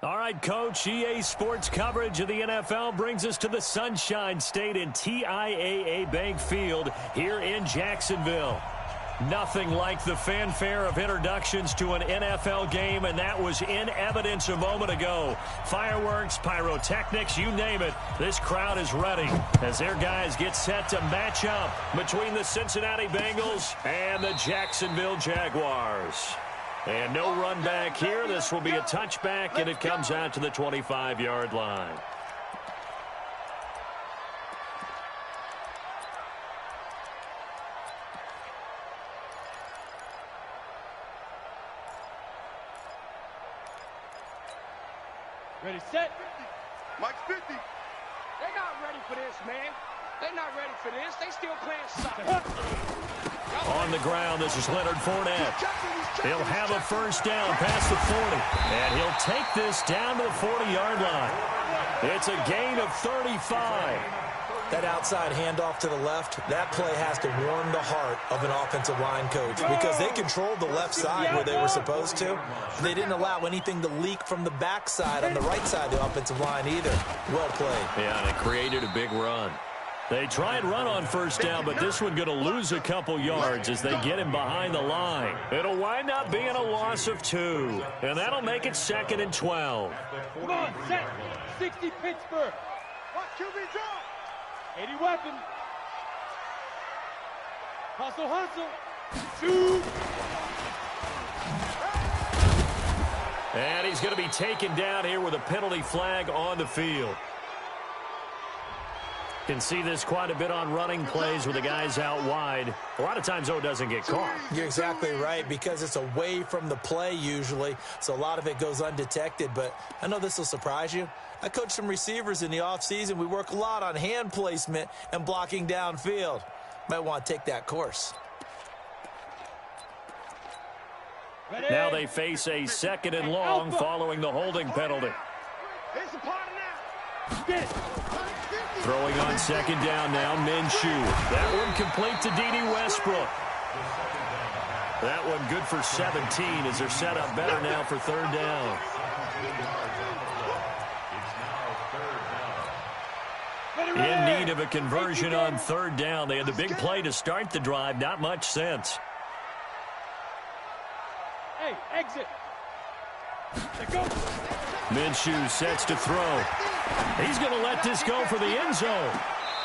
All right, Coach, EA Sports coverage of the NFL brings us to the Sunshine State in TIAA Bank Field here in Jacksonville. Nothing like the fanfare of introductions to an NFL game, and that was in evidence a moment ago. Fireworks, pyrotechnics, you name it. This crowd is ready as their guys get set to match up between the Cincinnati Bengals and the Jacksonville Jaguars. And no run back here. This will be a touchback, and it comes out to the 25-yard line. Ready, set. Mike's 50. They're not ready for this, man. They're not ready for this. They still playing soccer. On the ground, this is Leonard Fournette. He'll have a first down past the 40. And he'll take this down to the 40-yard line. It's a gain of 35. That outside handoff to the left, that play has to warm the heart of an offensive line coach because they controlled the left side where they were supposed to. They didn't allow anything to leak from the backside on the right side of the offensive line either. Well played. Yeah, and it created a big run. They try and run on first down, but this one going to lose a couple yards as they get him behind the line. It'll wind up being a loss of 2, and that'll make it 2nd and 12. Come on, set. 60 Pittsburgh. Watch QB drop. 80 weapon. Hustle. Shoot. And he's going to be taken down here with a penalty flag on the field. Can see this quite a bit on running plays with the guys out wide. A lot of times, though, it doesn't get caught. You're exactly right because it's away from the play usually, so a lot of it goes undetected. But I know this will surprise you. I coach some receivers in the offseason. We work a lot on hand placement and blocking downfield. Might want to take that course. Now they face a 2nd and long following the holding penalty. Throwing on 2nd down now, Minshew. That one complete to D.D. Westbrook. That one good for 17 as they're set up better now for 3rd down. In need of a conversion on 3rd down. They had the big play to start the drive. Not much sense. Hey, exit. Let's go. Minshew sets to throw. He's going to let this go for the end zone.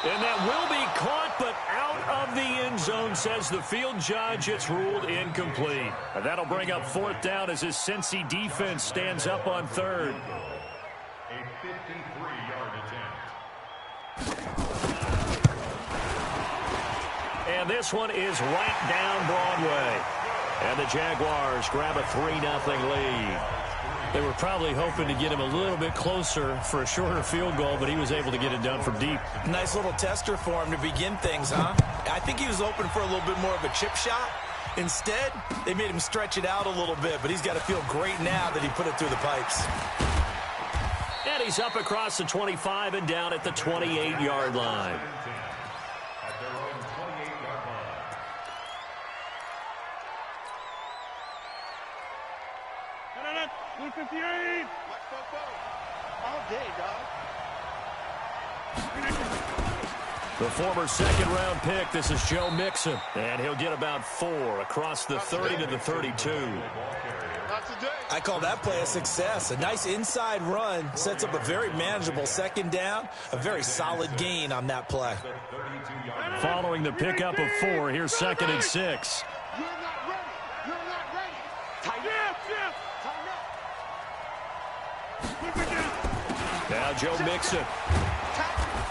And that will be caught, but out of the end zone, says the field judge. It's ruled incomplete. And that'll bring up 4th down as his Cincy defense stands up on 3rd. A 53-yard attempt. And this one is right down Broadway. And the Jaguars grab a 3-0 lead. They were probably hoping to get him a little bit closer for a shorter field goal, but he was able to get it done from deep. Nice little tester for him to begin things, huh? I think he was open for a little bit more of a chip shot. Instead, they made him stretch it out a little bit, but he's got to feel great now that he put it through the pipes. And he's up across the 25 and down at the 28-yard line. At their own 28-yard line. All day, dog. The former 2nd-round pick, this is Joe Mixon. And he'll get about 4 across the 30 to the 32. I call that play a success. A nice inside run sets up a very manageable 2nd down. A very solid gain on that play. Following the pickup of 4, here's 2nd and 6. You're not ready. You're not ready. Tighten up. Now Joe Mixon.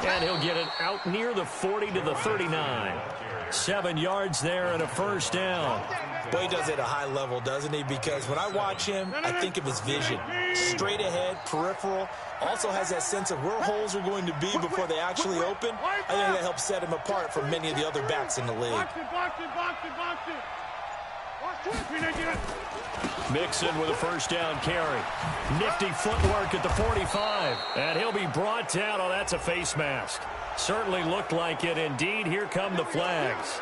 And he'll get it out near the 40 to the 39. 7 yards there and a 1st down. Boy, he does it at a high level, doesn't he? Because when I watch him, I think of his vision. Straight ahead, peripheral. Also has that sense of where holes are going to be before they actually open. I think that helps set him apart from many of the other backs in the league. Mixon with a 1st down carry. Nifty footwork at the 45. And he'll be brought down. Oh, that's a face mask. Certainly looked like it. Indeed, here come the flags.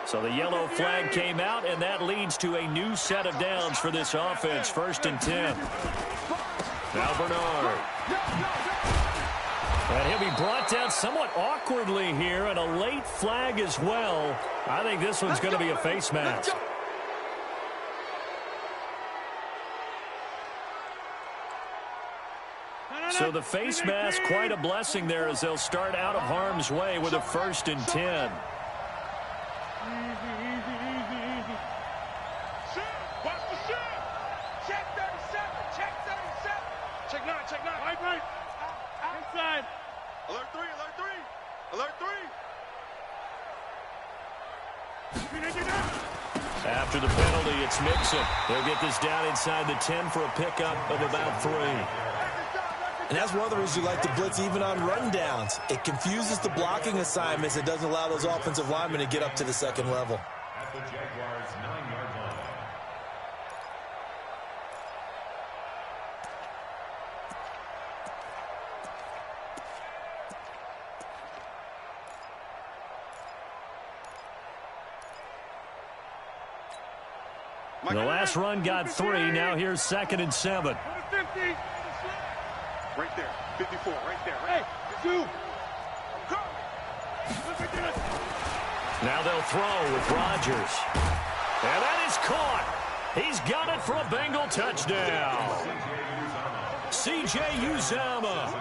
So the yellow flag came out, and that leads to a new set of downs for this offense. 1st and 10. Now Bernard. And he'll be brought down somewhat awkwardly here, and a late flag as well. I think this one's going to be a face mask. So the face mask, quite a blessing there as they'll start out of harm's way with a 1st and 10. Watch the shot. Check 37. Check 37. Check 9. Check 9. Right. Inside. Alert 3. Alert 3. After the penalty, it's Mixon. They'll get this down inside the 10 for a pickup of about 3. And that's one of the reasons you like to blitz even on rundowns. It confuses the blocking assignments. It doesn't allow those offensive linemen to get up to the second level. At the Jaguars' 9-yard line. The last run got 3. Now here's 2nd and 7. Right there. 54. Right there. Hey, 2. Now they'll throw with Rodgers. And that is caught. He's got it for a Bengal touchdown. C.J. Uzomah,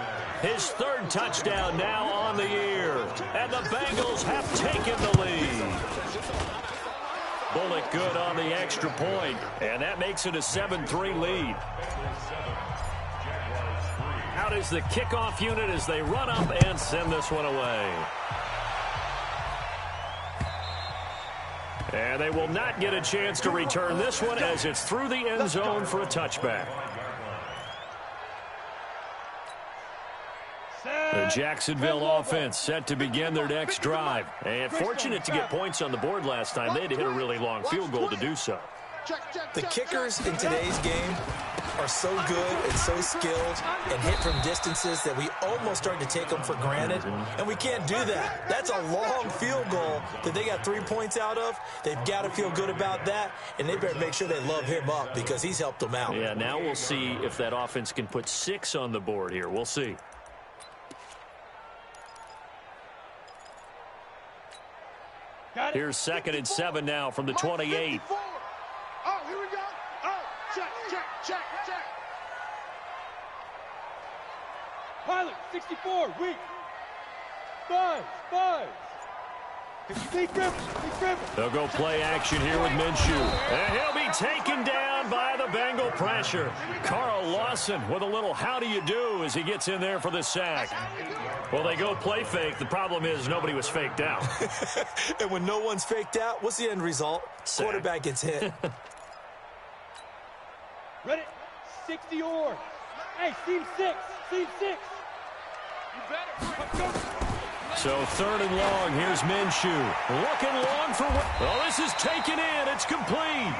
his 3rd touchdown now on the year. And the Bengals have taken the lead. Bullock good on the extra point. And that makes it a 7-3 lead. Out is the kickoff unit as they run up and send this one away. And they will not get a chance to return this one as it's through the end zone for a touchback. The Jacksonville offense set to begin their next drive. And fortunate to get points on the board last time. They had to hit a really long field goal to do so. The kickers in today's game are so good and so skilled and hit from distances that we almost start to take them for granted, and we can't do that. That's a long field goal that they got 3 points out of. They've got to feel good about that, and they better make sure they love him up because he's helped them out. Yeah, now we'll see if that offense can put 6 on the board here. We'll see. Here's 2nd and 7 now from the 28. Oh, here we go. Oh, check. Pilot, 64, weak. 5. They'll go play action here with Minshew. And he'll be taken down by the Bengal pressure. Carl Lawson with a little how do you do as he gets in there for the sack. Well, they go play fake. The problem is nobody was faked out. And when no one's faked out, what's the end result? Sack. Quarterback gets hit. Ready? 60 or. Hey, team 6. You better. Go. So 3rd and long. Here's Minshew. Looking long for what? Well, this is taken in. It's complete.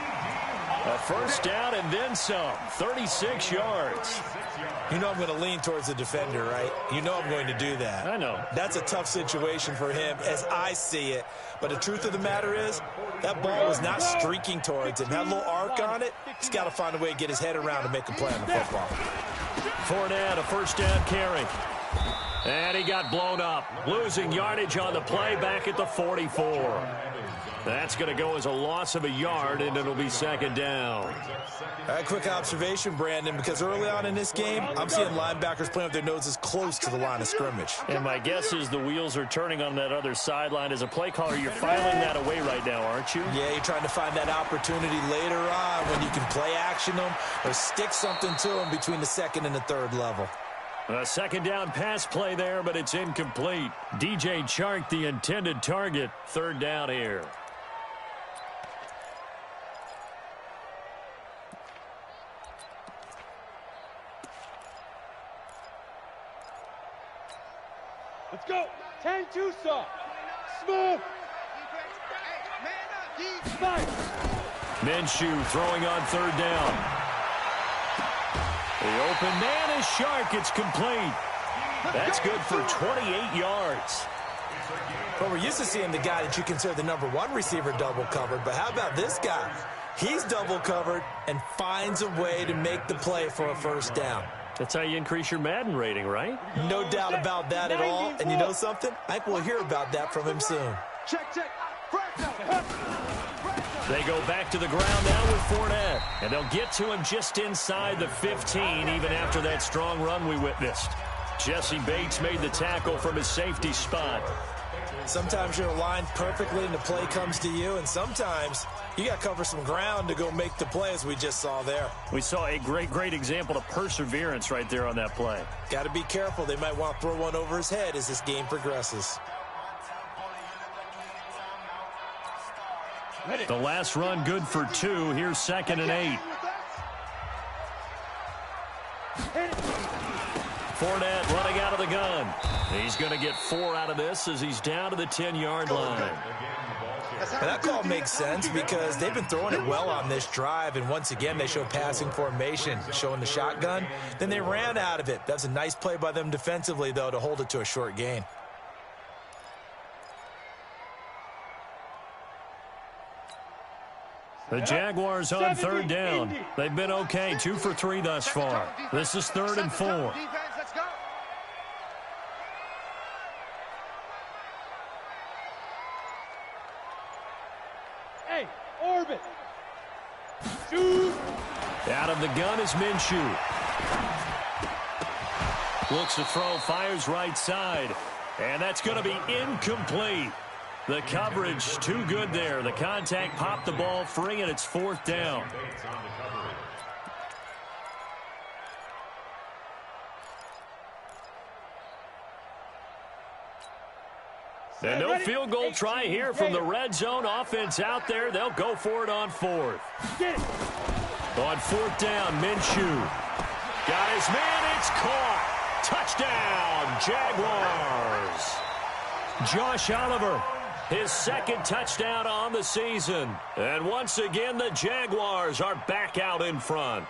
A 1st down and then some. 36 yards. You know I'm going to lean towards the defender, right? You know I'm going to do that. I know. That's a tough situation for him as I see it. But the truth of the matter is, that ball was not streaking towards him. Had a little arc on it. He's got to find a way to get his head around and make a play on the football. Fournette, a 1st down carry. And he got blown up. Losing yardage on the play back at the 44. That's going to go as a loss of a yard, and it'll be 2nd down. A quick observation, Brandon, because early on in this game, I'm seeing linebackers playing with their noses close to the line of scrimmage. And my guess is the wheels are turning on that other sideline. As a play caller, you're filing that away right now, aren't you? Yeah, you're trying to find that opportunity later on when you can play action them or stick something to them between the 2nd and the 3rd level. A 2nd down pass play there, but it's incomplete. DJ Chark, the intended target. 3rd down here. Let's go. 10-2 saw. Smooth. Minshew throwing on 3rd down. The open man is Shark. It's complete. That's good for 28 yards. Well, we're used to seeing the guy that you consider the #1 receiver double covered, but how about this guy? He's double covered and finds a way to make the play for a first down. That's how you increase your Madden rating, right? No doubt about that at all. And you know something? I think we'll hear about that from him soon. Check. They go back to the ground now with Fournette. And they'll get to him just inside the 15, even after that strong run we witnessed. Jesse Bates made the tackle from his safety spot. Sometimes you're aligned perfectly and the play comes to you, and sometimes you got to cover some ground to go make the play, as we just saw there. We saw a great example of perseverance right there on that play. Got to be careful. They might want to throw one over his head as this game progresses. The last run good for 2. Here's 2nd and 8. Fournette running out of the gun. He's going to get 4 out of this as he's down to the 10-yard line. And that call makes sense because they've been throwing it well on this drive, and once again they show passing formation, showing the shotgun. Then they ran out of it. That's a nice play by them defensively, though, to hold it to a short gain. The Jaguars on 3rd down. They've been okay, 2 for 3 thus far. This is 3rd and 4. Hey, orbit. Shoot. Out of the gun is Minshew. Looks to throw, fires right side. And that's going to be incomplete. The coverage too good there. The contact popped the ball free, and it's 4th down. And no field goal try here from the red zone. Offense out there. They'll go for it on 4th. On 4th down, Minshew. Got his man. It's caught. Touchdown, Jaguars. Josh Oliver, his 2nd touchdown on the season. And once again, the Jaguars are back out in front.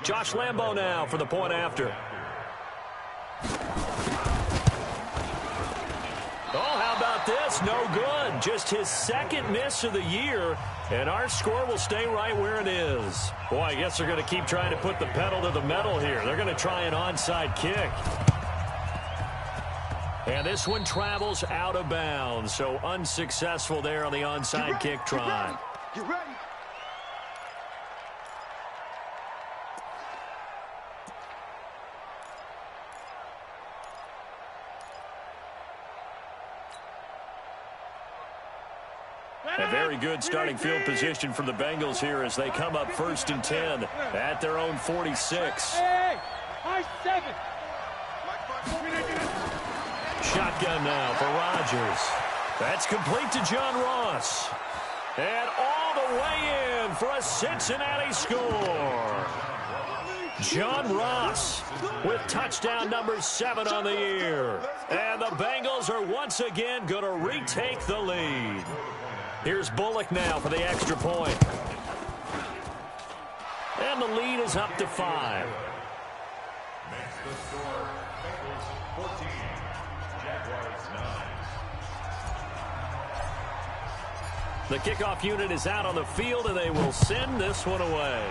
Josh Lambo now for the point after. Oh, how about this? No good. Just his 2nd miss of the year, and our score will stay right where it is. Boy, I guess they're going to keep trying to put the pedal to the metal here. They're going to try an onside kick. And this one travels out of bounds, so unsuccessful there on the onside kick try. Get ready. A very good starting field position for the Bengals here as they come up 1st and 10 at their own 46. Hey, high 7. Shotgun now for Rodgers. That's complete to John Ross. And all the way in for a Cincinnati score. John Ross with touchdown number 7 on the year. And the Bengals are once again going to retake the lead. Here's Bullock now for the extra point. And the lead is up to 5. Makes the score Bengals 14, Jaguars 9. The kickoff unit is out on the field, and they will send this one away.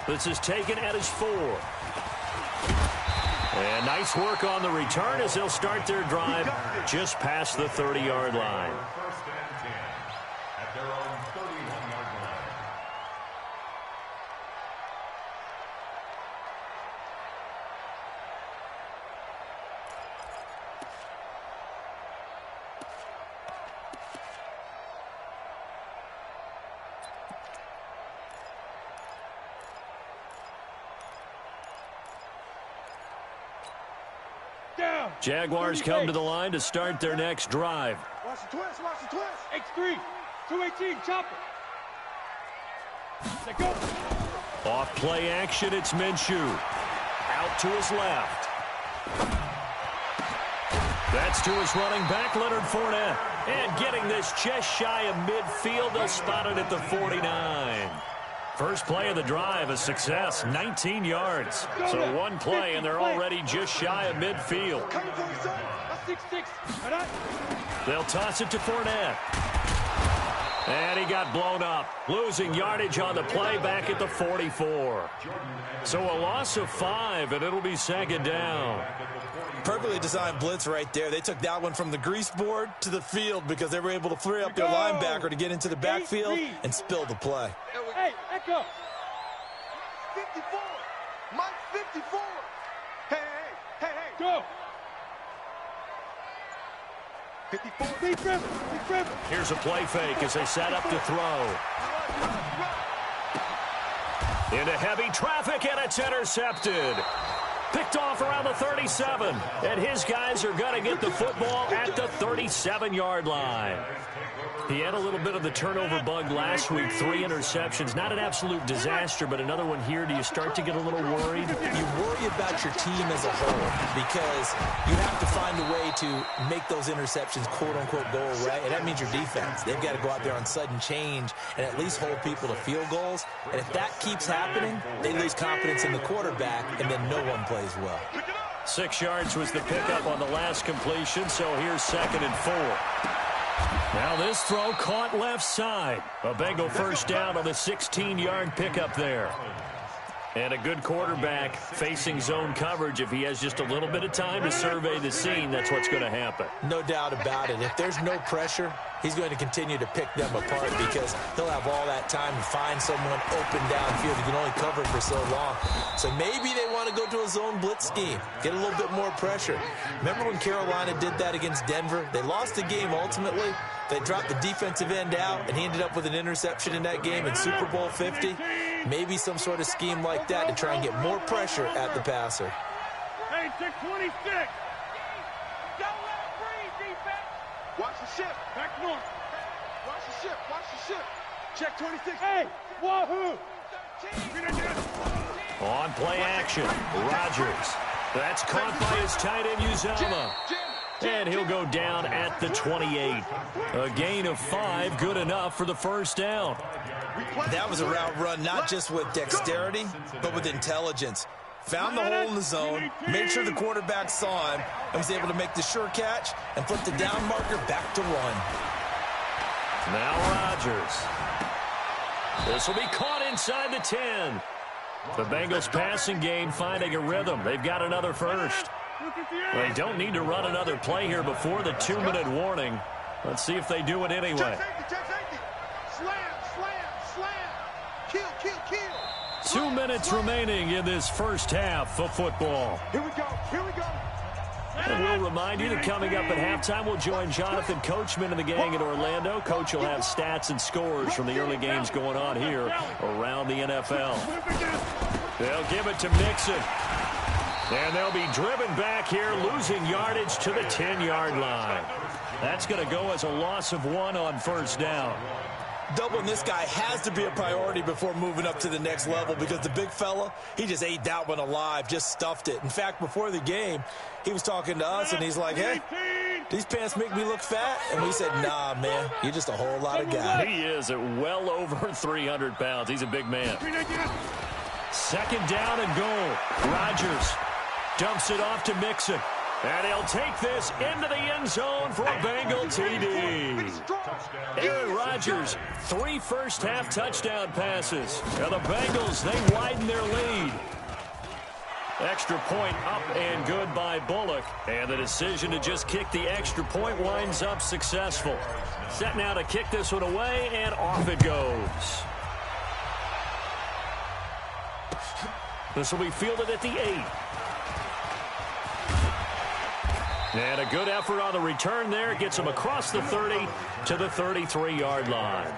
This is taken at his 4. And nice work on the return as they'll start their drive just past the 30-yard line. First and 10 at their own 31-yard line. Jaguars come to the line to start their next drive. Watch the twist, watch the twist. X3, 218, chopper. Let go. Off play action, it's Minshew. Out to his left. That's to his running back, Leonard Fournette. And getting this just shy of midfield, they'll spot it at the 49. First play of the drive, a success, 19 yards. So one play, and they're already just shy of midfield. They'll toss it to Fournette. And he got blown up, losing yardage on the play back at the 44. So a loss of 5, and it'll be second down. Perfectly designed blitz right there. They took that one from the grease board to the field because they were able to free up their linebacker to get into the backfield and spill the play. Hey, let go. 54. Mike 54. Hey. Go. 54. Deep river. Here's a play fake as they set up to throw. Into heavy traffic, and it's intercepted. Picked off around the 37, and his guys are going to get the football at the 37-yard line. He had a little bit of the turnover bug last week, 3 interceptions. Not an absolute disaster, but another one here. Do you start to get a little worried? You worry about your team as a whole because you have to find a way to make those interceptions, quote-unquote, go away, and that means your defense. They've got to go out there on sudden change and at least hold people to field goals. And if that keeps happening, they lose confidence in the quarterback, and then no one plays well. 6 yards was the pickup on the last completion, so here's 2nd and 4. Now this throw caught left side. A Bengal first down on the 16-yard pickup there. And a good quarterback facing zone coverage. If he has just a little bit of time to survey the scene, that's what's going to happen. No doubt about it. If there's no pressure, he's going to continue to pick them apart because he'll have all that time to find someone open downfield. He can only cover for so long. So maybe they want to go to a zone blitz scheme, get a little bit more pressure. Remember when Carolina did that against Denver? They lost the game ultimately. They dropped the defensive end out, and he ended up with an interception in that game in Super Bowl 50. Maybe some sort of scheme like that to try and get more pressure at the passer. Hey, 626. Don't let it breathe, defense. Watch the ship. Back north. Watch the ship. Watch the ship. Check 26. Hey, wahoo. On play action, Rodgers. That's caught by his tight end, Uzama. And he'll go down at the 28. A gain of 5, good enough for the first down. That was a route run not just with dexterity, but with intelligence. Found the hole in the zone, made sure the quarterback saw him, and was able to make the sure catch and flip the down marker back to 1. Now Rodgers. This will be caught inside the 10. The Bengals passing game finding a rhythm. They've got another first. They don't need to run another play here before the 2-minute warning. Let's see if they do it anyway. Slam. 2 minutes remaining in this first half of football. Here we go. And we'll remind you that coming up at halftime, we'll join Jonathan Coachman and the gang in Orlando. Coach will have stats and scores from the early games going on here around the NFL. They'll give it to Mixon. And they'll be driven back here, losing yardage to the 10-yard line. That's going to go as a loss of 1 on first down. Doubling this guy has to be a priority before moving up to the next level because the big fella, he just ate that one alive, just stuffed it. In fact, before the game, he was talking to us, and he's like, hey, these pants make me look fat? And we said, nah, man, you're just a whole lot of guy. He is at well over 300 pounds. He's a big man. 2nd down and goal. Rodgers dumps it off to Mixon. And he'll take this into the end zone for a Bengal TD. Aaron Rodgers, 3 first-half touchdown passes. Now the Bengals, they widen their lead. Extra point up and good by Bullock. And the decision to just kick the extra point winds up successful. Set now to kick this one away, and off it goes. This will be fielded at the 8. And a good effort on the return there. Gets him across the 30 to the 33-yard line.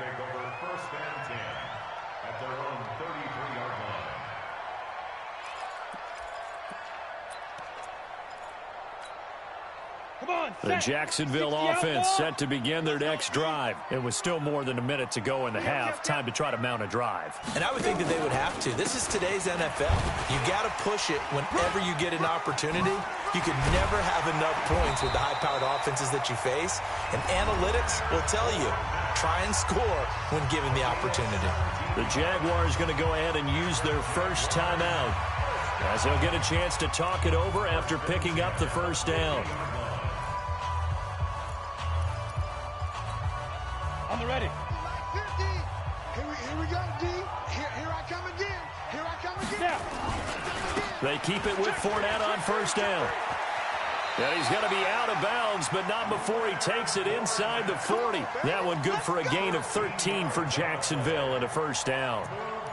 The Jacksonville offense set to begin their next drive. It was still more than a minute to go in the half. Time to try to mount a drive. And I would think that they would have to. This is today's NFL. You got to push it whenever you get an opportunity. You can never have enough points with the high-powered offenses that you face. And analytics will tell you, try and score when given the opportunity. The Jaguars going to go ahead and use their first timeout, as they'll get a chance to talk it over after picking up the first down. On the ready. Here we go, D. Here I come again. Here I come again. They keep it with Fournette on first down. And he's going to be out of bounds, but not before he takes it inside the 40. That one good for a gain of 13 for Jacksonville and a first down.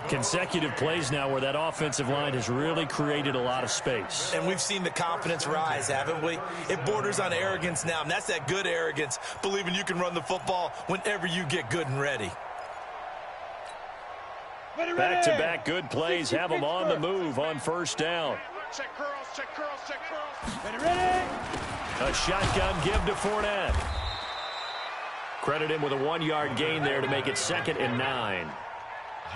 Consecutive plays now where that offensive line has really created a lot of space. And we've seen the confidence rise, haven't we? It borders on arrogance now, and that's that good arrogance, believing you can run the football whenever you get good and ready. Back-to-back good plays have them on the move on first down. Check curls, check curls, check curls. Ready? A shotgun give to Fournette. Credit him with a 1-yard gain there to make it 2nd and 9.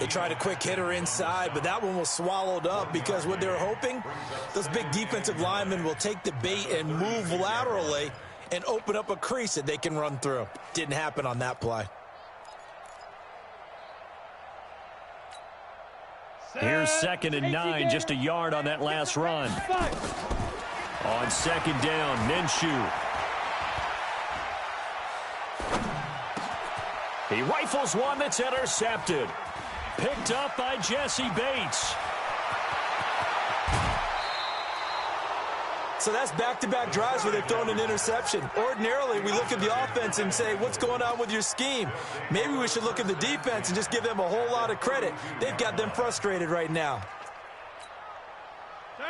They tried a quick hitter inside, but that one was swallowed up because what they're hoping, those big defensive linemen will take the bait and move laterally and open up a crease that they can run through. Didn't happen on that play. Here's 2nd and 9, just a yard on that last run. On 2nd down, Minshew. He rifles one that's intercepted. Picked up by Jesse Bates. So that's back-to-back drives where they've thrown an interception. Ordinarily, we look at the offense and say, what's going on with your scheme? Maybe we should look at the defense and just give them a whole lot of credit. They've got them frustrated right now.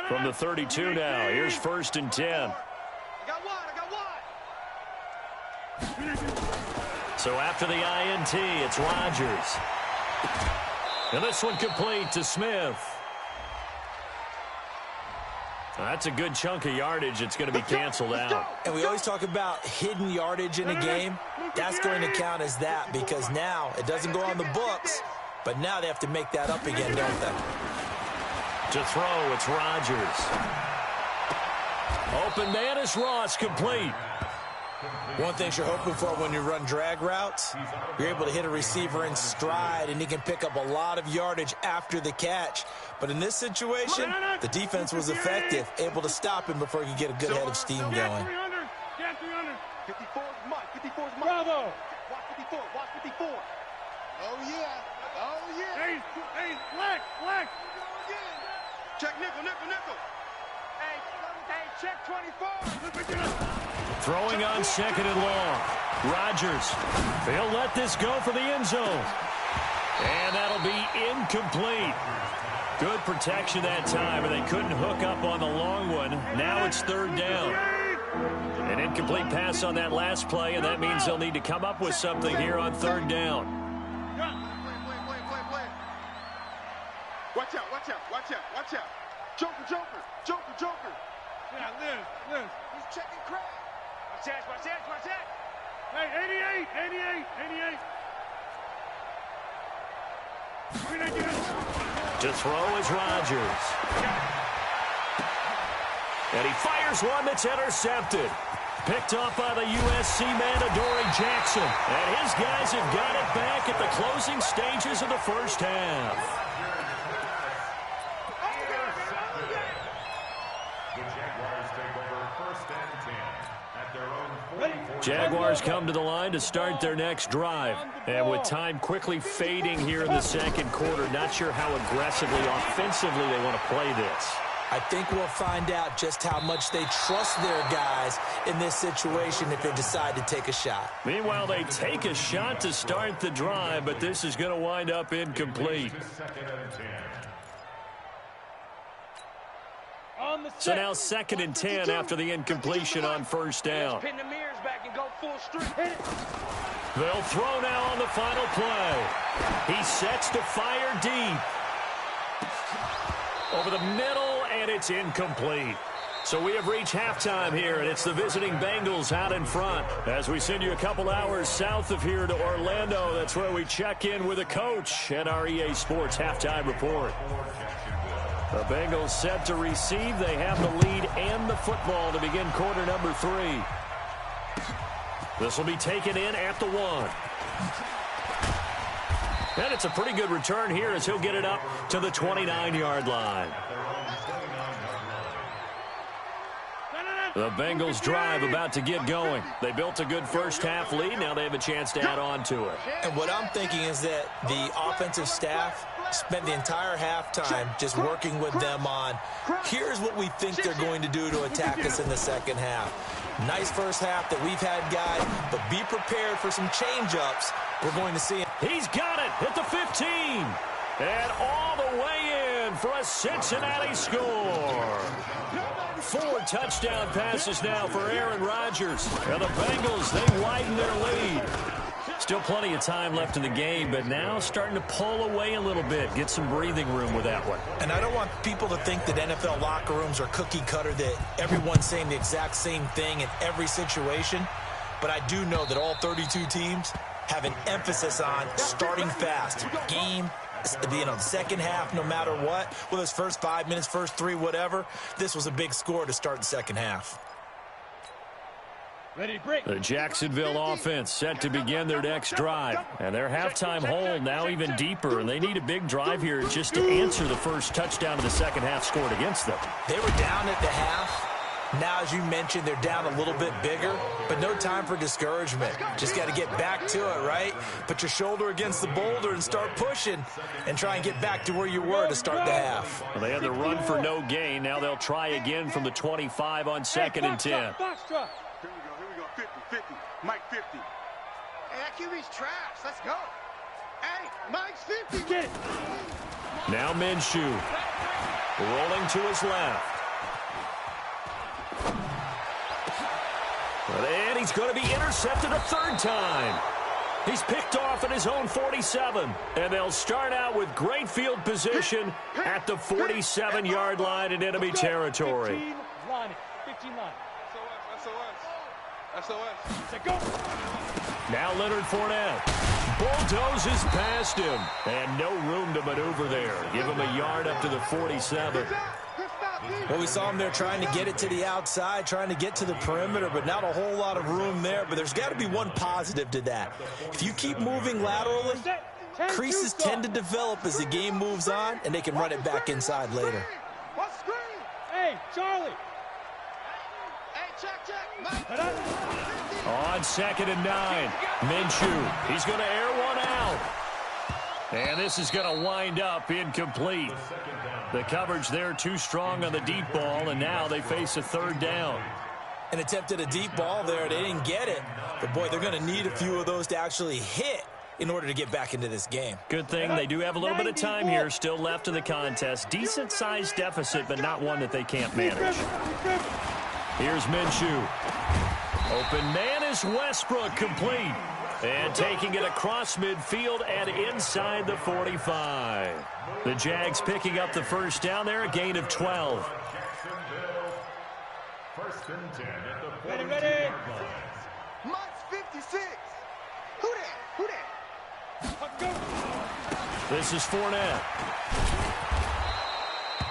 From the 32 now, here's 1st and 10. I got one. So after the INT, it's Rodgers. And this one complete to Smith. That's a good chunk of yardage. It's going to be canceled out. And we always talk about hidden yardage in a game. That's going to count as that because now it doesn't go on the books, but now they have to make that up again, don't they? To throw, it's Rodgers. Open man is Ross, complete. One thing you're hoping for when you run drag routes, you're able to hit a receiver in stride, and he can pick up a lot of yardage after the catch. But in this situation, the defense was effective, able to stop him before he could get a good head of steam going. 54's Mike. 54's Mike. Bravo. Watch 54. Watch 54. Oh, yeah. Oh, yeah. Hey, flex. Check nickel. Hey, check 24. Throwing on 2nd and long. Rodgers. They'll let this go for the end zone. And that'll be incomplete. Good protection that time, and they couldn't hook up on the long one. Now it's 3rd down. An incomplete pass on that last play, and that means they'll need to come up with something here on 3rd down. Watch out. Joker. Yeah, Liz. He's checking crap. Watch that. Hey, 88. To throw is Rodgers. And he fires one that's intercepted. Picked off by the USC man, Adoree Jackson. And his guys have got it back at the closing stages of the first half. The Jaguars take over 1st and 10 at their own 44. Jaguars come to the line to start their next drive. And with time quickly fading here in the second quarter, not sure how aggressively, offensively they want to play this. I think we'll find out just how much they trust their guys in this situation if they decide to take a shot. Meanwhile, they take a shot to start the drive, but this is going to wind up incomplete. So now 2nd and 10 after the incompletion on 1st down. They'll throw now on the final play. He sets to fire deep. Over the middle, and it's incomplete. So we have reached halftime here, and it's the visiting Bengals out in front. As we send you a couple hours south of here to Orlando, that's where we check in with the coach and our EA Sports halftime report. The Bengals set to receive. They have the lead and the football to begin quarter number 3. This will be taken in at the 1. And it's a pretty good return here as he'll get it up to the 29-yard line. The Bengals drive about to get going. They built a good first-half lead. Now they have a chance to add on to it. And what I'm thinking is that the offensive staff spent the entire halftime just working with them on, here's what we think they're going to do to attack us in the second half. Nice first half that we've had, guys, but be prepared for some change-ups. We're going to see it. He's got it at the 15. And all the way in for a Cincinnati score. 4 touchdown passes now for Aaron Rodgers. And the Bengals, they widen their lead. Still plenty of time left in the game, but now starting to pull away a little bit, get some breathing room with that one. And I don't want people to think that NFL locker rooms are cookie cutter, that everyone's saying the exact same thing in every situation. But I do know that all 32 teams have an emphasis on starting fast. Game, the second half, no matter what, whether it's first 5 minutes, first 3, whatever, this was a big score to start the second half. Ready, break. The Jacksonville offense set to begin their next drive. And their halftime hole now even deeper, and they need a big drive here just to answer the first touchdown of the second half scored against them. They were down at the half. Now, as you mentioned, they're down a little bit bigger, but no time for discouragement. Just got to get back to it, right? Put your shoulder against the boulder and start pushing and try and get back to where you were to start the half. Well, they had the run for no gain. Now they'll try again from the 25 on 2nd and 10. Here we go. 50. Mike 50. Hey, that QB's trash. Let's go. Hey, Mike's 50. Get it. Now Minshew rolling to his left. And he's going to be intercepted a 3rd time. He's picked off at his own 47. And they'll start out with great field position at the 47-yard line in enemy territory. 15 line. SOS. Go. Now Leonard Fournette bulldozes past him. And no room to maneuver there. Give him a yard up to the 47. Well, we saw him there trying to get it to the outside, trying to get to the perimeter, but not a whole lot of room there. But there's got to be one positive to that. If you keep moving laterally, creases tend to develop as the game moves on, and they can run it back inside later. Hey, Charlie. Hey, check. On 2nd and 9, Minshew. He's going to air one out. And this is going to wind up incomplete. The coverage there too strong on the deep ball, and now they face a 3rd down. An attempt at a deep ball there. They didn't get it. But, boy, they're going to need a few of those to actually hit in order to get back into this game. Good thing they do have a little bit of time here still left in the contest. Decent-sized deficit, but not one that they can't manage. Here's Minshew. Open man is Westbrook, complete. And taking it across midfield and inside the 45. The Jags picking up the 1st down there, a gain of 12. 1st and 10 at the 42 Ready. Mike's 56. Who that? This is Fournette.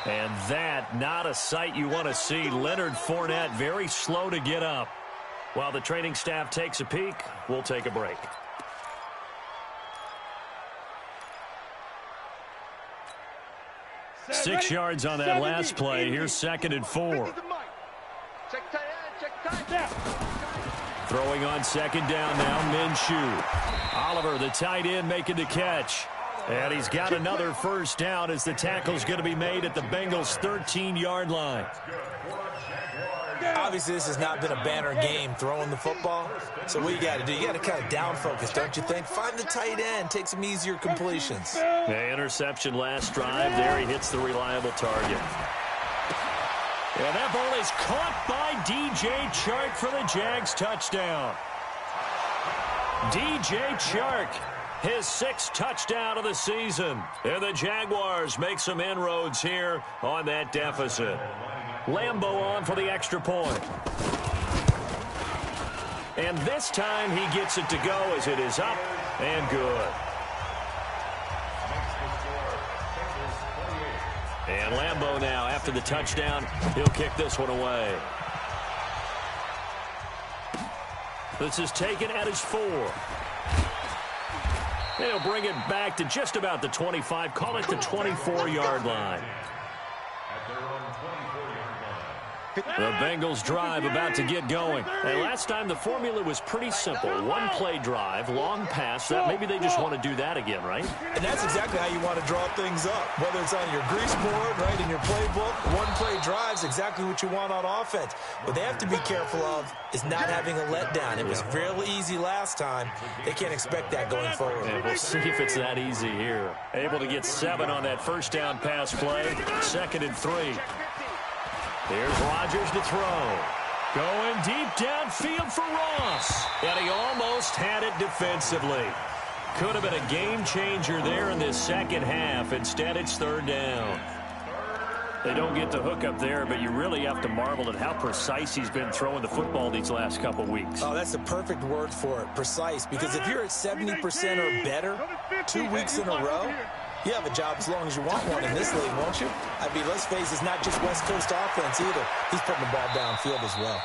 And that, not a sight you want to see. Leonard Fournette very slow to get up. While the training staff takes a peek, we'll take a break. Six yards on that last play. Here's 2nd and 4. Throwing on second down now, Minshew. Oliver, the tight end, making the catch. And he's got another first down as the tackle's going to be made at the Bengals' 13-yard line. Obviously, this has not been a banner game throwing the football. So what you got to do, you got to kind of down focus, don't you think? Find the tight end, take some easier completions. The interception last drive. There he hits the reliable target. And that ball is caught by DJ Chark for the Jags touchdown. DJ Chark, his 6th touchdown of the season. And the Jaguars make some inroads here on that deficit. Lambeau on for the extra point. And this time he gets it to go as it is up and good. And Lambeau now, after the touchdown, he'll kick this one away. This is taken at his 4. And he'll bring it back to just about the 25, call it the 24-yard line. The Bengals drive about to get going. And last time the formula was pretty simple. One play drive, long pass. That maybe they just want to do that again, right? And that's exactly how you want to draw things up. Whether it's on your grease board, right, in your playbook, one play drive is exactly what you want on offense. What they have to be careful of is not having a letdown. It was fairly easy last time. They can't expect that going forward. And we'll see if it's that easy here. Able to get 7 on that first down pass play. 2nd and 3. Here's Rodgers to throw. Going deep downfield for Ross. And he almost had it defensively. Could have been a game changer there in this second half. Instead, it's 3rd down. They don't get the hook up there, but you really have to marvel at how precise he's been throwing the football these last couple weeks. Oh, that's the perfect word for it, precise. Because if you're at 70% or better 2 weeks in a row, you have a job as long as you want one in this league, won't you? I mean, let's face it, it's not just West Coast offense either. He's putting the ball downfield as well.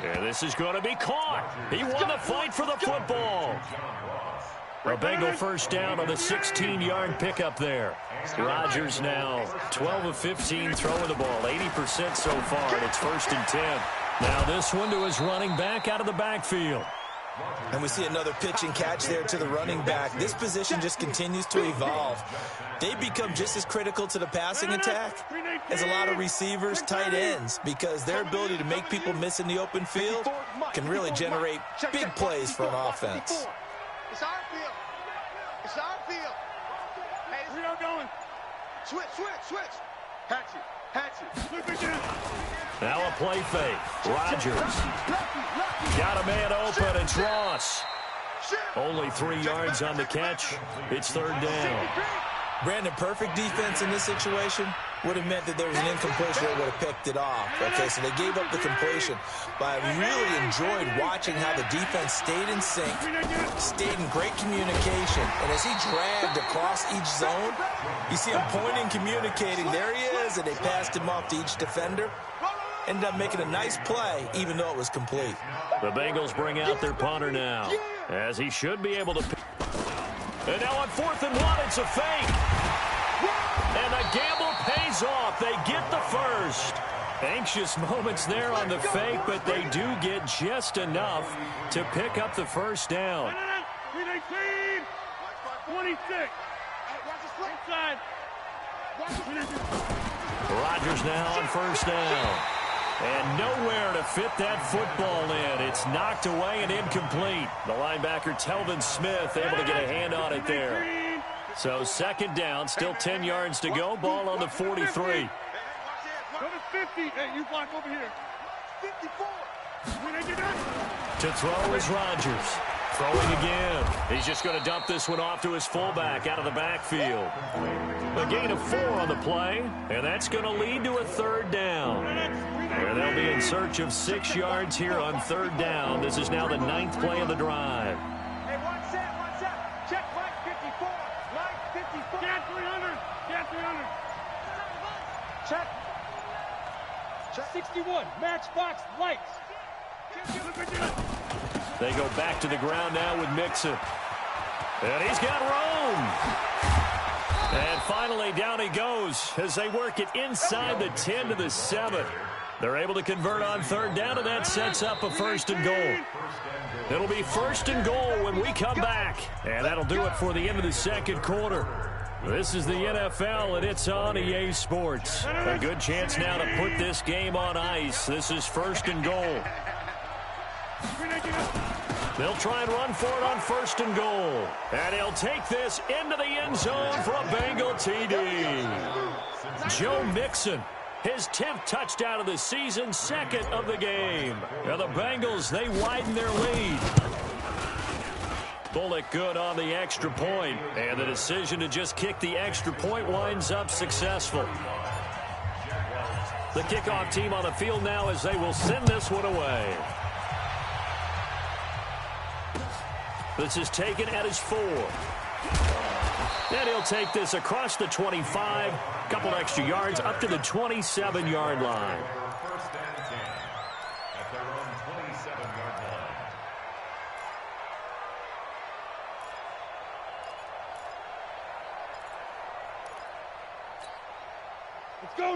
Yeah, this is going to be caught. He won the fight for the football. A Bengal first down on the 16-yard pickup there. Rodgers now 12 of 15 throwing the ball, 80% so far, and it's 1st and 10. Now this one to his running back out of the backfield. And we see another pitch and catch there to the running back. This position just continues to evolve. They become just as critical to the passing attack as a lot of receivers, tight ends, because their ability to make people miss in the open field can really generate big plays for an offense. It's our field. It's our field. Hey, we are going. Switch. Hatch it. Now a play fake. Rodgers. Got a man open. It's Ross. Only 3 yards on the catch. It's 3rd down. Brandon, perfect defense in this situation would have meant that there was an incompletion that would have picked it off. Okay, so they gave up the completion. But I really enjoyed watching how the defense stayed in sync, stayed in great communication. And as he dragged across each zone, you see him pointing, communicating. There he is, and they passed him off to each defender. Ended up making a nice play, even though it was complete. The Bengals bring out their punter now, as he should be able to. And now on 4th and 1, it's a fake. And the gamble pays off. They get the first. Anxious moments there on the fake, but they do get just enough to pick up the first down. 26. Rodgers now on 1st down. And nowhere to fit that football in. It's knocked away and incomplete. The linebacker, Telvin Smith, able to get a hand on it there. So 2nd down, still 10 yards to go. Ball on the 43. Go to 50. Hey, you block over here. 54. To throw is Rodgers. Throwing again. He's just going to dump this one off to his fullback out of the backfield. A gain of 4 on the play, and that's going to lead to a 3rd down. And they'll be in search of 6 yards here on 3rd down. This is now the 9th play of the drive. Hey, one set. Check Mike 54. Mike 54. Get 300. Get 300. Check 61. Matchbox lights. They go back to the ground now with Mixon. And he's got room. And finally down he goes as they work it inside the 10 to the 7. They're able to convert on third down, and that sets up a 1st and goal. It'll be 1st and goal when we come back. And that'll do it for the end of the second quarter. This is the NFL, and it's on EA Sports. A good chance now to put this game on ice. This is 1st and goal. They'll try and run for it on 1st and goal. And he'll take this into the end zone for a Bengal TD. Joe Mixon, his 10th touchdown of the season, 2nd of the game. Now the Bengals, they widen their lead. Bullock good on the extra point, and the decision to just kick the extra point winds up successful. The kickoff team on the field now as they will send this one away. This is taken at his 4. And he'll take this across the 25, couple extra yards up to the 27-yard line. First and 10 at their own 27-yard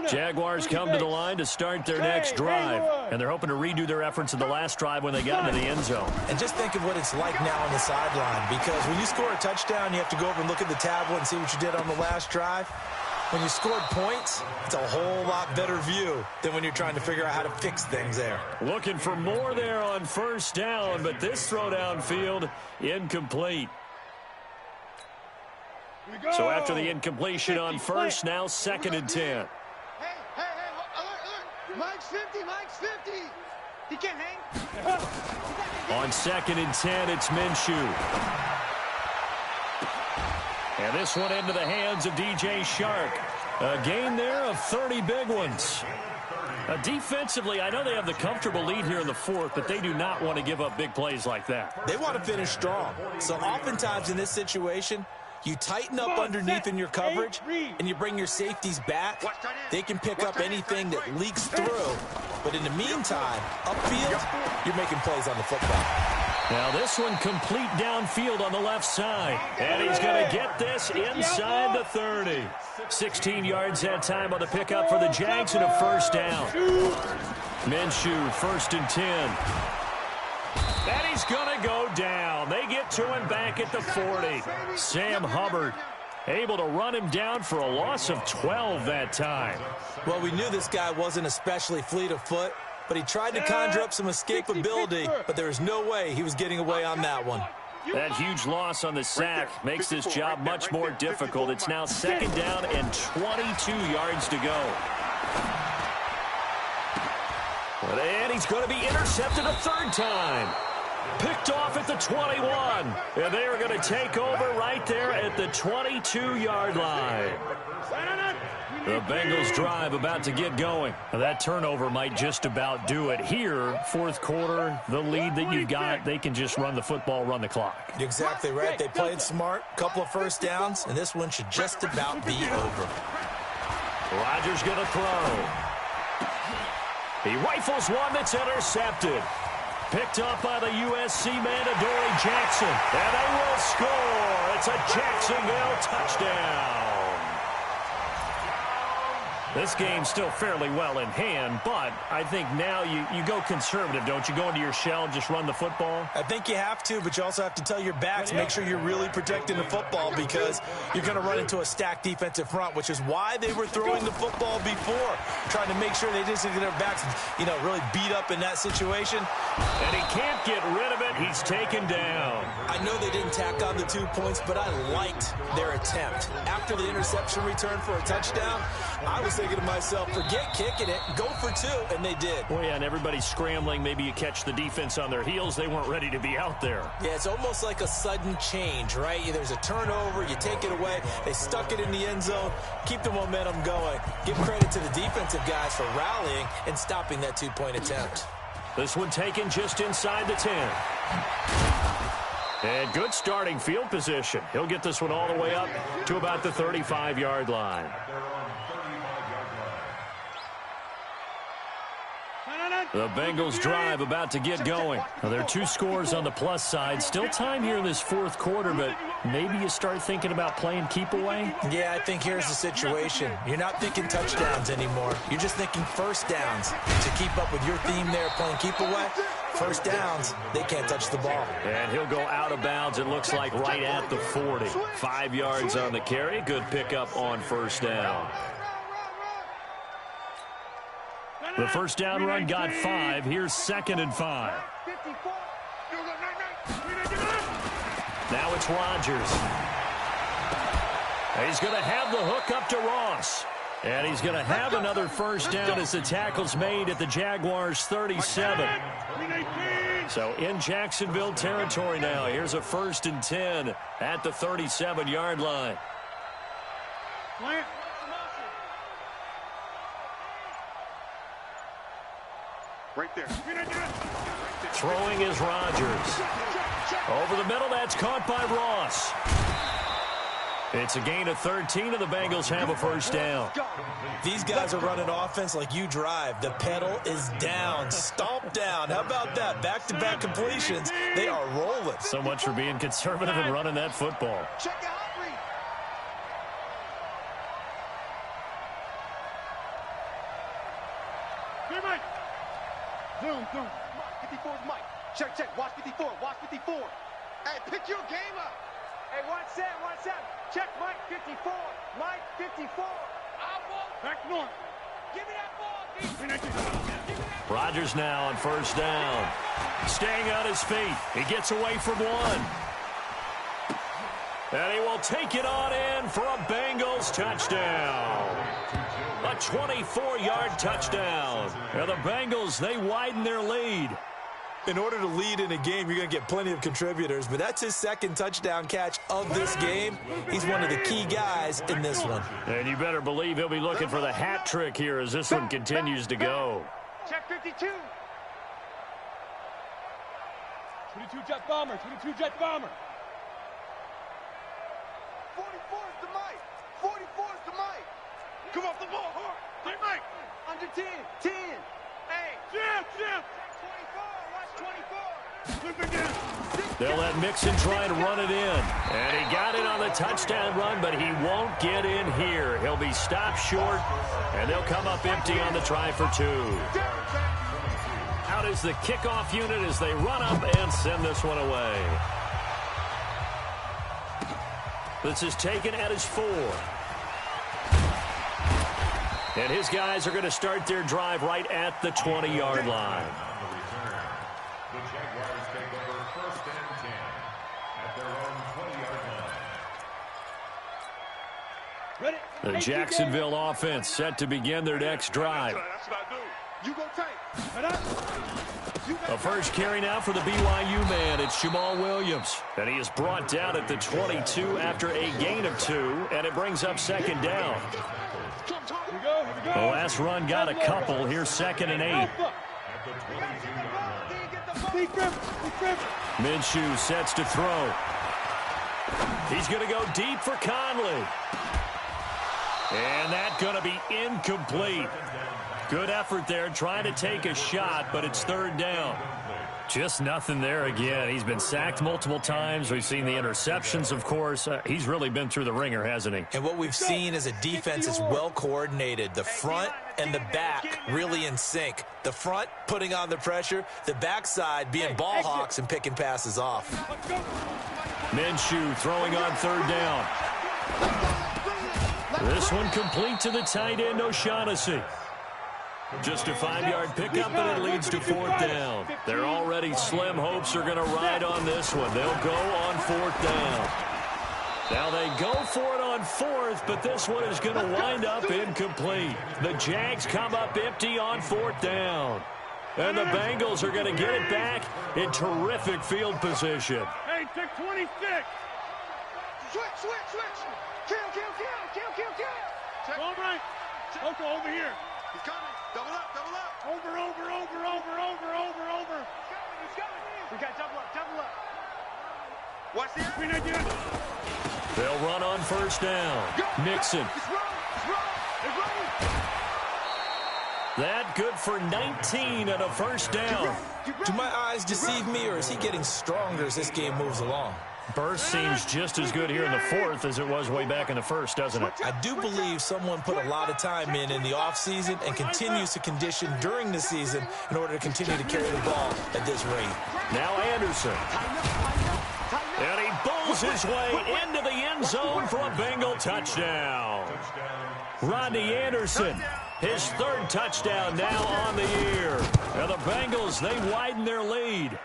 line. Jaguars come to the line to start their next drive, and they're hoping to redo their efforts in the last drive when they got into the end zone. And just think of what it's like now on the sideline, because when you score a touchdown, you have to go over and look at the tablet and see what you did on the last drive. When you scored points, it's a whole lot better view than when you're trying to figure out how to fix things there. Looking for more there on 1st down, but this throw downfield incomplete. So after the incompletion on 1st, now 2nd and 10. Hey, alert. Mike's 50, Mike's 50. He can't hang. On 2nd and 10, it's Minshew. And this one into the hands of DJ Shark. A gain there of 30 big ones. Defensively, I know they have the comfortable lead here in the 4th, but they do not want to give up big plays like that. They want to finish strong. So oftentimes in this situation, you tighten up underneath in your coverage, and you bring your safeties back. They can pick up anything that leaks through. But in the meantime, upfield, you're making plays on the football. Now this one complete downfield on the left side. And he's going to get this inside the 30. 16 yards that time on the pickup for the Jags and a 1st down. Minshew, 1st and 10. And he's going to go down. They get to him back at the 40. Sam Hubbard able to run him down for a loss of 12 that time. Well, we knew this guy wasn't especially fleet of foot, but he tried to conjure up some escapability, but there was no way he was getting away on that one. That huge loss on the sack makes this job much more difficult. It's now 2nd down and 22 yards to go. And he's going to be intercepted a 3rd time. Picked off at the 21. And they are going to take over right there at the 22-yard line. The Bengals drive about to get going. Now, that turnover might just about do it. Here, 4th quarter, the lead that you've got, they can just run the football, run the clock. You're exactly right. They played smart, couple of 1st downs, and this one should just about be over. Rodgers going to throw. He rifles one that's intercepted. Picked up by the USC man, Adoree Jackson. And they will score. It's a Jacksonville touchdown. This game's still fairly well in hand, but I think now you go conservative, don't you? Go into your shell and just run the football? I think you have to, but you also have to tell your backs, make sure you're really protecting the football, because you're going to run into a stacked defensive front, which is why they were throwing the football before, trying to make sure they didn't get their backs, really beat up in that situation. And he can't get rid of it. He's taken down. I know they didn't tack on the 2 points, but I liked their attempt. After the interception return for a touchdown, I was thinking to myself, forget kicking it, go for 2, and they did. Well, yeah, and everybody's scrambling. Maybe you catch the defense on their heels. They weren't ready to be out there. Yeah, it's almost like a sudden change, right? There's a turnover, you take it away, they stuck it in the end zone, keep the momentum going. Give credit to the defensive guys for rallying and stopping that 2-point attempt. This one taken just inside the 10. And good starting field position. He'll get this one all the way up to about the 35-yard line. The Bengals drive about to get going. Now, there are 2 scores on the plus side. Still time here in this fourth quarter, but maybe you start thinking about playing keep away? Yeah, I think here's the situation. You're not thinking touchdowns anymore. You're just thinking first downs. To keep up with your theme there, playing keep away, first downs, they can't touch the ball. And he'll go out of bounds, it looks like, right at the 40. 5 yards on the carry. Good pickup on first down. The first down run got 5. Here's 2nd and 5. Now it's Rodgers. He's going to have the hook up to Ross. And he's going to have another first down as the tackle's made at the Jaguars' 37. So in Jacksonville territory now. Here's a 1st and 10 at the 37-yard line. Right there. Throwing is Rodgers. Over the middle, that's caught by Ross. It's a gain of 13, and the Bengals have a first down. These guys are running offense like you drive. The pedal is down, stomp down. How about that? Back-to-back completions. They are rolling. So much for being conservative and running that football. Check out. Zoom. 54's Mike. Check. Watch 54. Hey, pick your game up. Hey, watch Sam. Check Mike 54. Mike 54. Back north. Give me that ball. Rodgers now on first down. Staying on his feet. He gets away from one. And he will take it on in for a Bengals touchdown. A 24-yard touchdown. And the Bengals, they widen their lead. In order to lead in a game, you're going to get plenty of contributors, but that's his 2nd touchdown catch of this game. He's one of the key guys in this one. And you better believe he'll be looking for the hat trick here as this one continues to go. Check 52. 22 jet bomber. 44's to Mike. 44's to Mike. Come off the ball hard. Hey, Mike. Under 10. 10. Hey. Jim. 24. Watch 24. Look again. They'll let Mixon try to run it in. And he got it on the touchdown run, but he won't get in here. He'll be stopped short, and they'll come up empty on the try for 2. Out is the kickoff unit as they run up and send this one away. This is taken at his 4. And his guys are going to start their drive right at the 20-yard line. The Jaguars take over 1st and 10 at their own 20-yard line. The Jacksonville offense set to begin their next drive. That's what I do. You go tank. A first carry now for the BYU man. It's Jamal Williams. And he is brought down at the 22 after a gain of 2. And it brings up 2nd down. The last run got a couple. Here's 2nd and 8. Minshew sets to throw. He's going to go deep for Conley. And that's going to be incomplete. Good effort there, trying to take a shot, but it's 3rd down. Just nothing there again. He's been sacked multiple times. We've seen the interceptions, of course. He's really been through the ringer, hasn't he? And what we've seen is a defense is well coordinated. The front and the back really in sync. The front putting on the pressure, the backside being ball hawks and picking passes off. Minshew throwing on 3rd down. This one complete to the tight end, O'Shaughnessy. Just a 5-yard pickup, and it leads to 4th down. Their already slim hopes are going to ride on this one. They'll go on 4th down. Now they go for it on 4th, but this one is going to wind up incomplete. The Jags come up empty on 4th down. And the Bengals are going to get it back in terrific field position. Hey, check 26. Switch. Kill. Check. All right. Okay, over here. He's coming. Double up. Over. He's coming. We got double up. Watch the They'll run on first down. Mixon. It's wrong. That good for 19 and a first down. Do my eyes deceive me, or is he getting stronger as this game moves along? Burst seems just as good here in the fourth as it was way back in the first, doesn't it? I do believe someone put a lot of time in the offseason and continues to condition during the season in order to continue to carry the ball at this rate. Now Anderson. And he bowls his way into the end zone for a Bengal touchdown. Rodney Anderson, his third touchdown now on the year. And the Bengals, they widen their lead.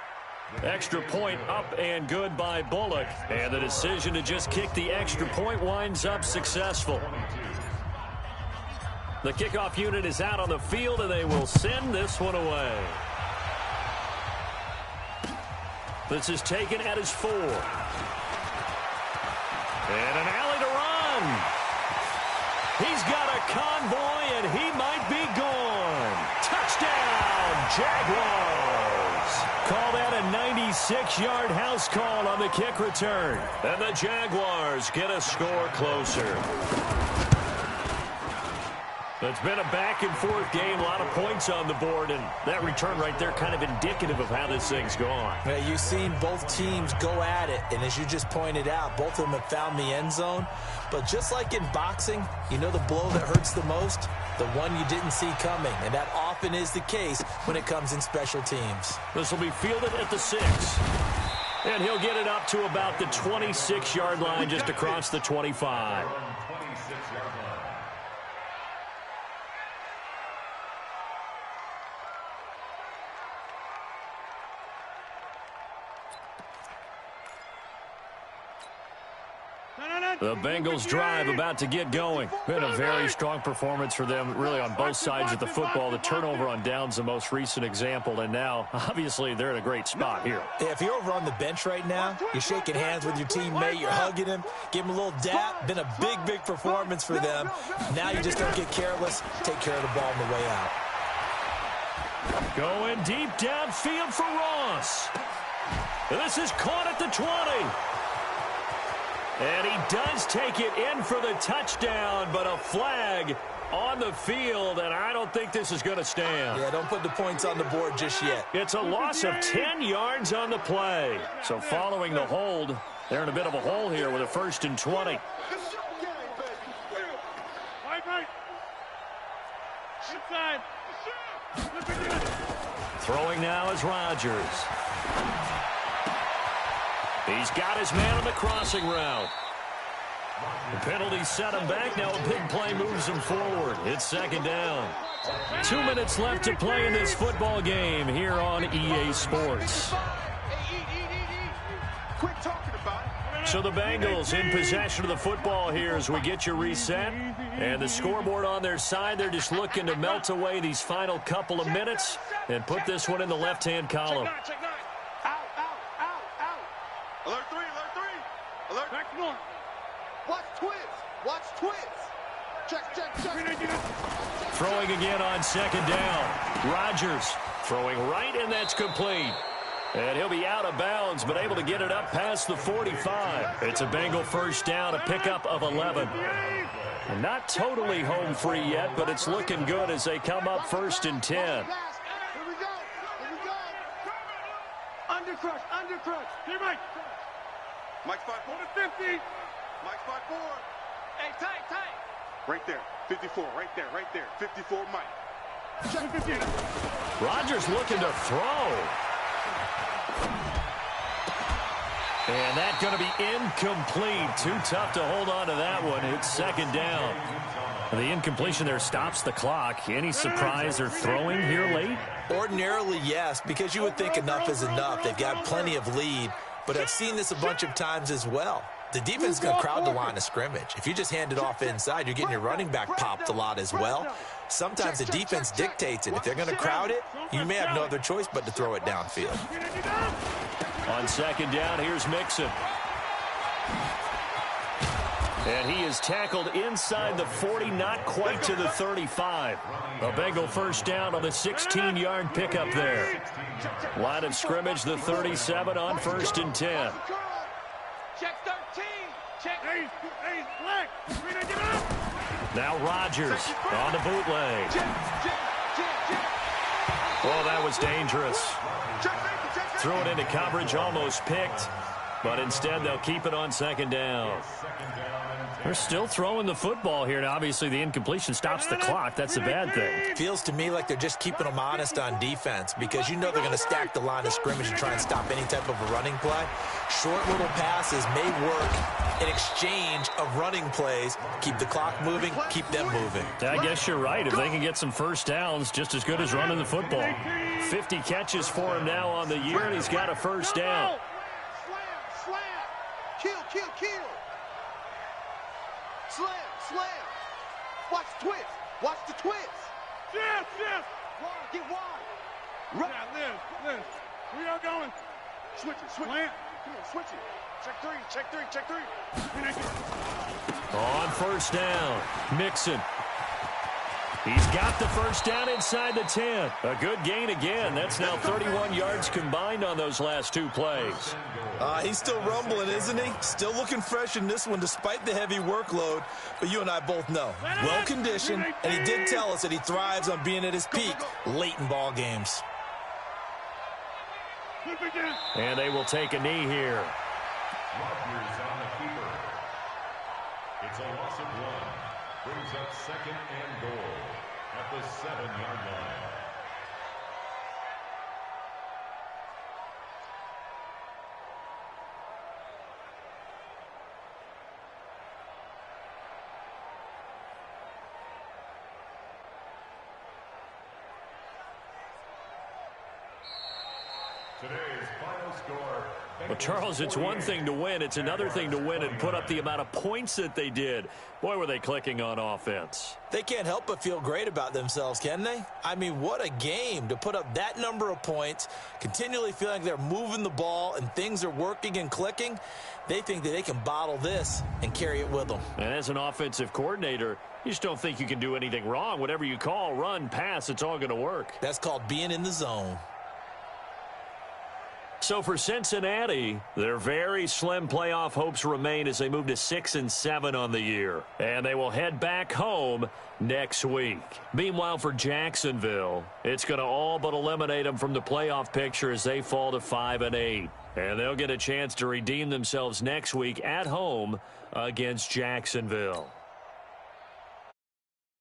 Extra point up and good by Bullock. And the decision to just kick the extra point winds up successful. The kickoff unit is out on the field, and they will send this one away. This is taken at his 4. And an alley to run. He's got a convoy, and he might be gone. Touchdown, Jaguars. Call that a 96-yard house call on the kick return. And the Jaguars get a score closer. It's been a back-and-forth game, a lot of points on the board, and that return right there kind of indicative of how this thing's gone. Yeah, you've seen both teams go at it, and as you just pointed out, both of them have found the end zone. But just like in boxing, you know the blow that hurts the most? The one you didn't see coming, and that often is the case when it comes in special teams. This will be fielded at the 6. And he'll get it up to about the 26-yard line just across the 25. The Bengals drive about to get going. Been a very strong performance for them, really, on both sides of the football. The turnover on downs, the most recent example, and now, obviously, they're in a great spot here. Yeah, if you're over on the bench right now, you're shaking hands with your teammate, you're hugging him, give him a little dap. Been a big, big performance for them. Now you just don't get careless. Take care of the ball on the way out. Going deep downfield for Ross. This is caught at the 20. And he does take it in for the touchdown, but a flag on the field, and I don't think this is going to stand. Yeah, don't put the points on the board just yet. It's a loss of 10 yards on the play. So following the hold, they're in a bit of a hole here with a 1st and 20. Throwing now is Rodgers. He's got his man on the crossing route. The penalty set him back. Now a big play moves him forward. It's 2nd down. 2 minutes left to play in this football game here on EA Sports. So the Bengals in possession of the football here as we get you reset. And the scoreboard on their side, they're just looking to melt away these final couple of minutes and put this one in the left-hand column. Alert 3, alert 3. Alert. Back north. Watch twins. Watch twins. Check. Throwing again on 2nd down. Rodgers throwing right, and that's complete. And he'll be out of bounds, but able to get it up past the 45. It's a Bengal 1st down, a pickup of 11. And not totally home free yet, but it's looking good as they come up 1st and 10. Here we go. Undercrush. Here, Mike. Mike's 5-4 to 50. Mike's 5-4. Hey, tight. Right there. 54. Right there. 54, Mike. Check 50. Rodgers looking to throw. And that's going to be incomplete. Too tough to hold on to that one. It's 2nd down. The incompletion there stops the clock. Any surprise they're throwing here late? Ordinarily, yes, because you would think enough is enough. They've got plenty of lead, but I've seen this a bunch of times as well. The defense is going to crowd the line of scrimmage. If you just hand it off inside, you're getting your running back popped a lot as well. Sometimes the defense dictates it. If they're going to crowd it, you may have no other choice but to throw it downfield. On 2nd down, here's Mixon. And he is tackled inside the 40, not quite to the 35. A Bengal 1st down on the 16-yard pickup there. Line of scrimmage, the 37 on 1st and 10. Check 13. Check. Hey, black. Now Rodgers on the bootleg. Oh, that was dangerous. Threw it into coverage, almost picked. But instead, they'll keep it on second down. They're still throwing the football here. Now, obviously, the incompletion stops the clock. That's a bad thing. Feels to me like they're just keeping them honest on defense because you know they're going to stack the line of scrimmage and try and stop any type of a running play. Short little passes may work in exchange of running plays. Keep the clock moving, keep them moving. I guess you're right. If they can get some first downs, just as good as running the football. 50 catches for him now on the year, and he's got a first down. Slam. Kill. Slam. Watch the twist. Yes. Get wide. Run. Liz. Where y'all going? Switch it. Slant. Come on, switch it. Check three. On first down, Mixon. He's got the first down inside the 10. A good gain again. That's now 31 yards combined on those last two plays. He's still rumbling, isn't he? Still looking fresh in this one despite the heavy workload. But you and I both know, well-conditioned, and he did tell us that he thrives on being at his peak late in ball games. And they will take a knee here. Rodgers on the keeper. It's a loss of 1. Brings up second and goal at the 7-yard line. Today's final score. Well, Charles, it's one thing to win. It's another thing to win and put up the amount of points that they did. Boy, were they clicking on offense. They can't help but feel great about themselves, can they? I mean, what a game to put up that number of points, continually feeling like they're moving the ball and things are working and clicking. They think that they can bottle this and carry it with them. And as an offensive coordinator, you just don't think you can do anything wrong. Whatever you call, run, pass, it's all going to work. That's called being in the zone. So for Cincinnati, their very slim playoff hopes remain as they move to 6-7 on the year. And they will head back home next week. Meanwhile, for Jacksonville, it's going to all but eliminate them from the playoff picture as they fall to 5-8. And they'll get a chance to redeem themselves next week at home against Jacksonville.